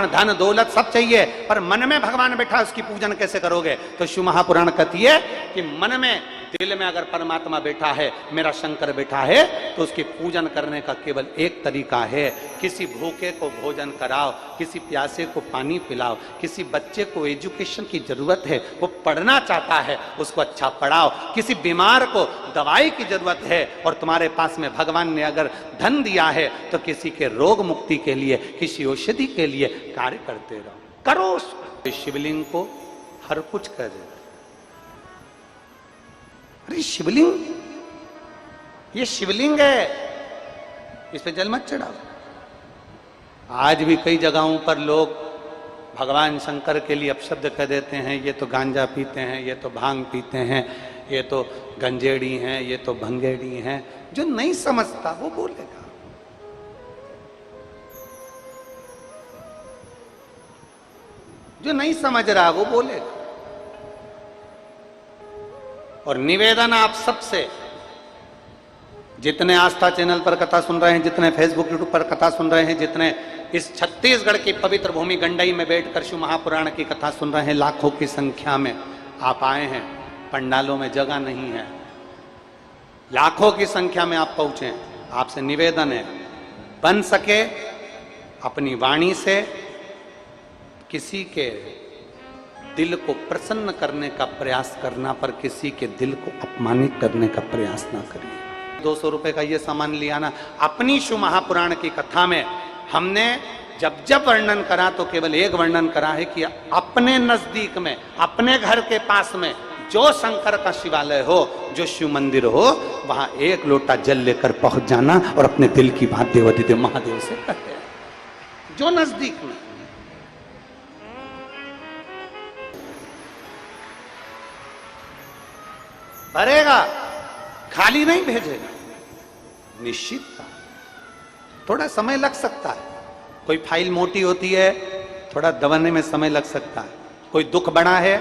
धन दौलत सब चाहिए, पर मन में भगवान बैठा उसकी पूजन कैसे करोगे? तो शिव महापुराण कहती है कि मन में, दिल में अगर परमात्मा बैठा है, मेरा शंकर बैठा है, तो उसकी पूजन करने का केवल एक तरीका है। किसी भूखे को भोजन कराओ, किसी प्यासे को पानी पिलाओ, किसी बच्चे को एजुकेशन की जरूरत है, वो पढ़ना चाहता है, उसको अच्छा पढ़ाओ, किसी बीमार को दवाई की जरूरत है और तुम्हारे पास में भगवान ने अगर धन दिया है तो किसी के रोग मुक्ति के लिए, किसी औषधि के लिए कार्य करते रहो, करो। शिवलिंग को हर कुछ कर देता। अरे शिवलिंग, ये शिवलिंग है, इस पे जल मत चढ़ाओ। आज भी कई जगहों पर लोग भगवान शंकर के लिए अपशब्द कह देते हैं, ये तो गांजा पीते हैं, ये तो भांग पीते हैं, ये तो गंजेड़ी हैं, ये तो भंगेड़ी हैं। जो नहीं समझता वो बोलेगा। जो नहीं समझ रहा वो बोलेगा। और निवेदन आप सबसे, जितने आस्था चैनल पर कथा सुन रहे हैं, जितने फेसबुक यूट्यूब पर कथा सुन रहे हैं, जितने इस छत्तीसगढ़ की पवित्र भूमि गंडई में बैठकर शिव महापुराण की कथा सुन रहे हैं, लाखों की संख्या में आप आए हैं, पंडालों में जगह नहीं है, लाखों की संख्या में आप पहुंचे। आपसे निवेदन है, बन सके अपनी वाणी से किसी के दिल को प्रसन्न करने का प्रयास करना, पर किसी के दिल को अपमानित करने का प्रयास ना करिए। 200 रुपए का ये सामान लिया ना। अपनी शिव महापुराण की कथा में हमने जब जब वर्णन करा तो केवल एक वर्णन करा है कि अपने नजदीक में, अपने घर के पास में जो शंकर का शिवालय हो, जो शिव मंदिर हो, वहां एक लोटा जल लेकर पहुंच जाना और अपने दिल की बात देवाधिदेव महादेव से कहते, जो नजदीक में। भरेगा, खाली नहीं भेजेगा, निश्चित। थोड़ा समय लग सकता है, कोई फाइल मोटी होती है, थोड़ा दबाने में समय लग सकता है, कोई दुख बड़ा है,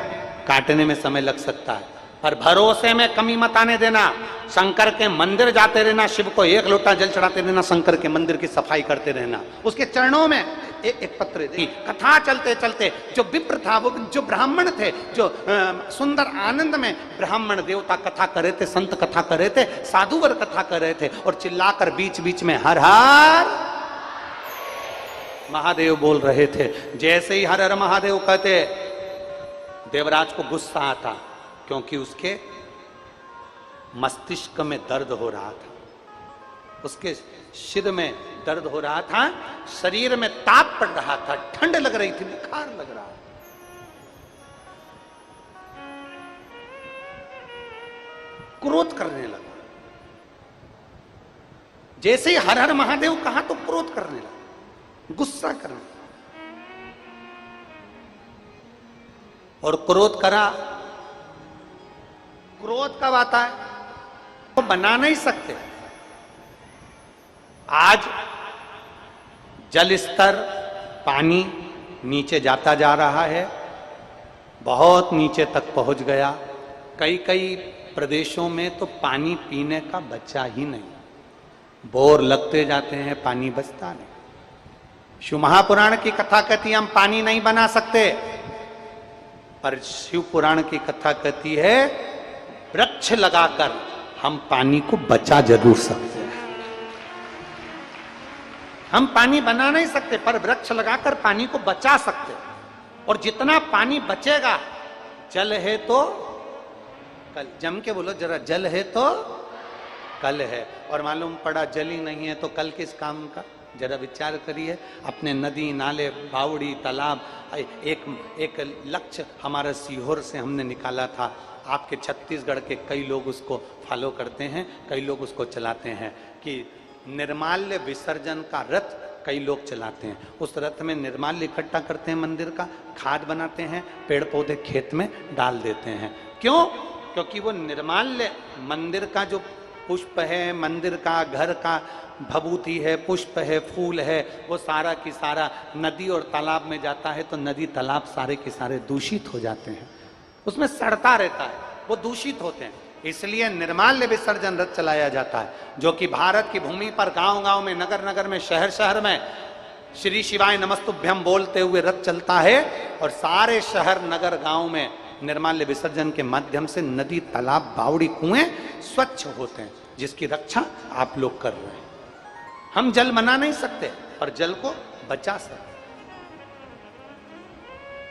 काटने में समय लग सकता है, पर भरोसे में कमी मत आने देना। शंकर के मंदिर जाते रहना, शिव को एक लोटा जल चढ़ाते रहना, शंकर के मंदिर की सफाई करते रहना, उसके चरणों में एक पत्र दी। कथा चलते चलते जो विप्र था, वो जो ब्राह्मण थे, जो सुंदर आनंद में ब्राह्मण देवता कथा कर रहे थे, संत कथा कर रहे थे, साधुवर कथा कर रहे थे, और चिल्लाकर बीच बीच में हर हर महादेव बोल रहे थे। जैसे ही हर हर महादेव कहते, देवराज को गुस्सा आता, क्योंकि उसके मस्तिष्क में दर्द हो रहा था, उसके सिर में दर्द हो रहा था, शरीर में ताप पड़ रहा था, ठंड लग रही थी, बुखार लग रहा था। क्रोध करने लगा। जैसे ही हर हर महादेव कहा तो क्रोध करने लगा, गुस्सा करने लगा। और क्रोध करा। क्रोध कब आता है? वो बना नहीं सकते। आज जल स्तर, पानी नीचे जाता जा रहा है, बहुत नीचे तक पहुंच गया। कई कई प्रदेशों में तो पानी पीने का बचा ही नहीं, बोर लगते जाते हैं, पानी बचता नहीं। शिव महापुराण की कथा कहती है हम पानी नहीं बना सकते, पर शिव पुराण की कथा कहती है वृक्ष लगाकर हम पानी को बचा जरूर सकते हैं। हम पानी बना नहीं सकते, पर वृक्ष लगाकर पानी को बचा सकते हैं। और जितना पानी बचेगा, जल है तो कल, जम के बोलो जरा, जल है तो कल है। और मालूम पड़ा जल ही नहीं है तो कल किस काम का? जरा विचार करिए। अपने नदी, नाले, बावड़ी, तालाब, एक लक्ष्य हमारा सीहोर से हमने निकाला था। आपके छत्तीसगढ़ के कई लोग उसको फॉलो करते हैं, कई लोग उसको चलाते हैं कि निर्माल्य विसर्जन का रथ कई लोग चलाते हैं। उस रथ में निर्माल्य इकट्ठा करते हैं, मंदिर का खाद बनाते हैं, पेड़ पौधे खेत में डाल देते हैं। क्यों? क्योंकि वो निर्माल्य मंदिर का जो पुष्प है, मंदिर का, घर का भभूति है, पुष्प है, फूल है, वो सारा की सारा नदी और तालाब में जाता है, तो नदी तालाब सारे के सारे दूषित हो जाते हैं, उसमें सड़ता रहता है, वो दूषित होते हैं। इसलिए निर्माल्य विसर्जन रथ चलाया जाता है, जो कि भारत की भूमि पर गांव गांव में, नगर नगर में, शहर शहर में श्री शिवाय नमस्तुभ्यम बोलते हुए रथ चलता है और सारे शहर नगर गांव में निर्माल्य विसर्जन के माध्यम से नदी तालाब बावड़ी कुएं स्वच्छ होते हैं, जिसकी रक्षा आप लोग कर रहे हैं। हम जल मना नहीं सकते और जल को बचा सकते।